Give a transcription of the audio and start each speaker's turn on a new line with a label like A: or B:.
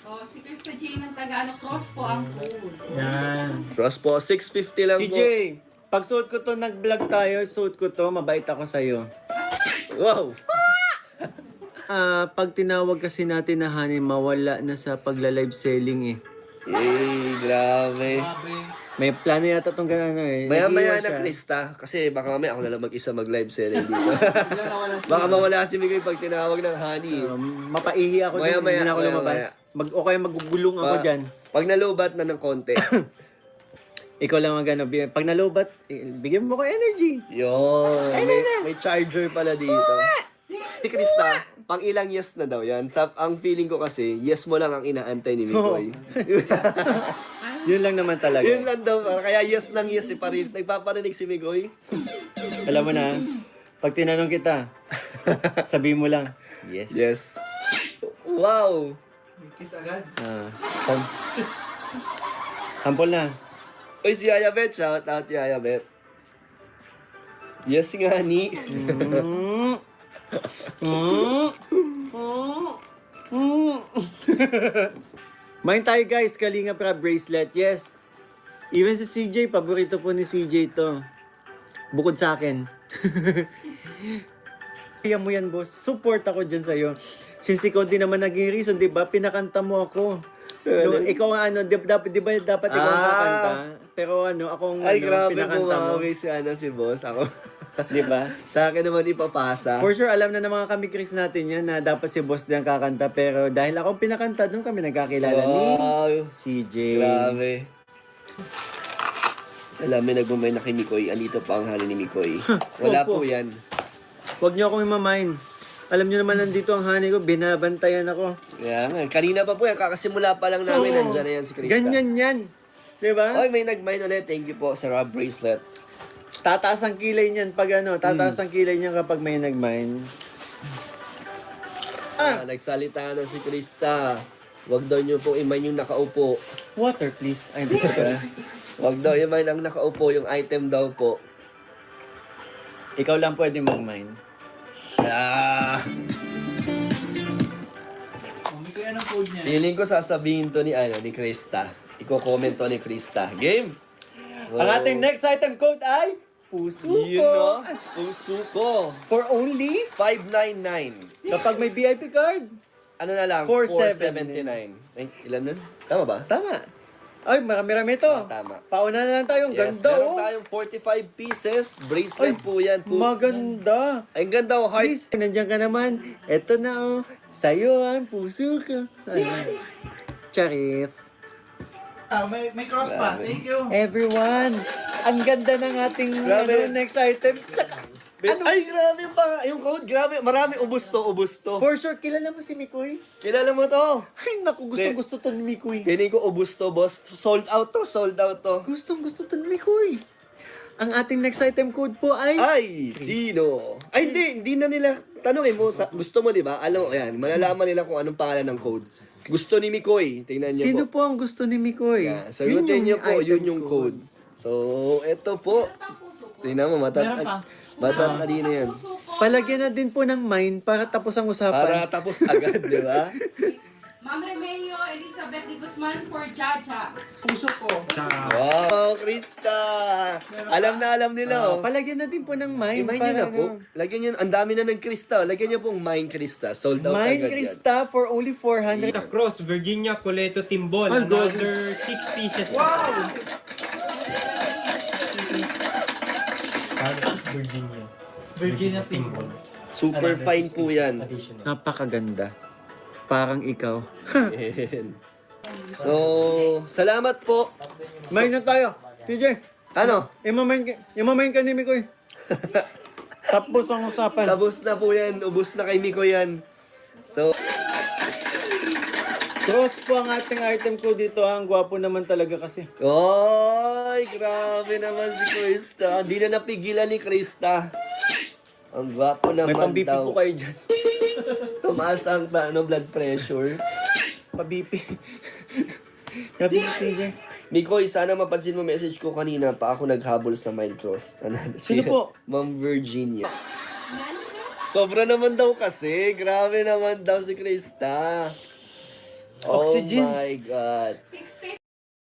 A: Oh, si Krista J ng Tagalog, cross po ang code.
B: Yan.
C: Cross po, 650 lang
B: CJ,
C: po.
B: pag suot ko to, nag-vlog tayo, suot ko to, mabait ako sa'yo.
C: Wow!
B: Pag tinawag kasi natin na honey, mawala na sa pagla-live selling eh.
C: Grabe.
B: May plano yata tong gano'n eh.
C: Maya-maya
B: Nag-iwan
C: na,
B: siya.
C: Krista. Kasi baka mamaya ako na lang mag-isa mag-live selling dito. Baka mawala si Mikoy pag tinawag ng honey.
B: Mapaihi ako dun,
C: Maya-maya,
B: hindi na ako
C: maya-maya.
B: lumabas. O kaya magugulong ako
C: Pa-
B: dyan.
C: Pag nalubat na ng konti.
B: Ikaw lang ang gano'n. Pag nalobat, bigyan mo ko energy.
C: Yun. May charger pala dito. Si Krista, pang ilang yes na daw yan. Ang feeling ko kasi, yes mo lang ang inaantay ni Mikoy.
B: Yun lang naman talaga.
C: Yun lang daw. Kaya yes lang yes. Nagpaparinig si Mikoy.
B: Alam mo na, pag tinanong kita, sabi mo lang, yes.
C: Yes. Wow!
D: Kiss agad.
B: Sam- sample na.
C: Uy, si Yaya Bet. Shout out, Yaya Bet. Yes nga ni.
B: Mm. Mm. Mm. Main tayo guys, Kalinga para bracelet. Yes. Even si CJ, paborito po ni CJ to. Bukod sa akin. Kaya mo yan, boss. Support ako dyan sa'yo. Since ikaw din naman naging reason, di ba? Pinakanta mo ako. No, ikaw ang di ba dapat ikaw ang kakanta? Pero akong
C: Ay, grabe
B: pinakanta mo.
C: bumawi si boss. Ako.
B: Di ba?
C: Sa akin naman ipapasa.
B: For sure, alam na ng mga kami-Chris natin yan na dapat si boss din ang kakanta. Pero dahil akong pinakanta, doon kami nagkakilala ni
C: Wow.
B: CJ.
C: Grabe. Alam mo, nagmamay na kay Mikoy. Andito pa ang hali ni Mikoy. Wala
B: Opo.
C: po yan.
B: Huwag niyo akong imamain. Alam niyo naman nandito ang honey ko, binabantayan ako.
C: Kaya nga. Kanina pa po yan. Kakasimula pa lang namin. Nandyan na yan si Krista.
B: Ganyan yan. Di ba?
C: Oy, may nag-mine ulit. Thank you po sa Rob Bracelet.
B: Tataas ang kilay niyan pag tataas ang kilay niyan kapag may nag-mine.
C: Nagsalita na si Krista. Huwag daw niyo po i-mine yung nakaupo.
B: Water please. Ay, hindi ko pala.
C: Huwag daw i-mine ang nakaupo. Yung item daw po.
B: Ikaw lang pwede mag-mine.
D: Hindi ko yan ang code niya.
C: Feeling ko sasabihin to ni Krista. Iko-comment to ni Krista. Game!
B: Ang ating next item code ay Puso
C: Yun
B: ko.
C: no? Puso ko.
B: For only
C: 599.
B: kapag may VIP card.
C: Ano na lang?
B: 479.
C: 479. Ay, ilan nun? Tama ba?
B: Tama. Ay, marami-rami ito.
C: Tama.
B: Pauna na lang tayo. Ang
C: Yes,
B: ganda,
C: meron
B: oh.
C: tayong 45 pieces. Bracelet po yan.
B: Maganda.
C: Ay, ang ganda oh, heart.
B: Please, nandiyan ka naman. Eto na, oh. Sa'yo ang puso ko. Ay, Charit.
D: May cross pa.
C: Grabe.
D: Thank you.
B: Everyone, ang ganda ng ating
C: Grabe.
B: next item. Tsaka,
C: Ay, grabe yung code. Grabe. Marami. Ubus to.
B: for sure, kilala mo si Mikoy?
C: Kilala mo to.
B: Ay, naku, gustong-gusto to ni Mikoy.
C: Feeling ko ubus to, boss. Sold out to.
B: Gustong-gusto to ni Mikoy. Ang ating next item code po ay...
C: Ay, sino? Ay, hindi na nila, tanongin mo, gusto mo, di ba? Alam mo, yan, malalaman nila kung anong pangalan ng code. Gusto ni Mikoy, tingnan niyo
B: Sino
C: po.
B: po ang gusto ni Mikoy?
C: Yan, sagutin niyo po,
B: item
C: yun yung code. So, eto po. Tingnan mo,
D: Meron pa.
C: matatali na yan.
A: Puso po.
B: Palagyan na din po ng mine para tapos ang usapan.
C: Para tapos agad, di ba?
A: Ma'am Remeo Elizabeth de Guzman for Jaja.
D: Puso ko.
C: Wow, Krista! Alam nila, oh.
B: Palagyan na din po ng mine.
C: I-mine niyo
B: para
C: na po. Lagyan niyo, ang dami na ng Krista. Lagyan niyo pong mine Krista. Sold out
B: Mine
C: agad
B: Krista for only 400.
E: Sa Cross, Virginia Coleto Timbol.
B: Ay, God.
E: Another 6 pieces.
D: Wow!
E: Virginia.
D: Virginia Timbol.
C: yan. Super fine po yan.
E: Additional.
B: Napakaganda. Parang ikaw.
C: Ayan. So, salamat po.
B: Mine na tayo. CJ,
C: Ano?
B: imamain ka ni Mikoy. Tapos ang usapan.
C: Tapos na po yan. Ubus na kay Miko yan. So,
B: Cross po ang ating item ko dito. Ang gwapo naman talaga kasi.
C: Ay, grabe naman si Krista. Hindi na napigilan ni Krista. Ang gwapo
B: May
C: naman
B: pambipi
C: daw.
B: po kayo dyan.
C: Tumaas ang blood pressure.
B: Pabipi. Sabi ni CJ.
C: Mikoy, sana mapansin mo message ko kanina pa ako naghabol sa Mindcross.
B: Sino po?
C: Ma'am Virginia. Sobra naman daw kasi. Grabe naman daw si Krista. Oh
B: Oxygen.
C: my God.
A: 650.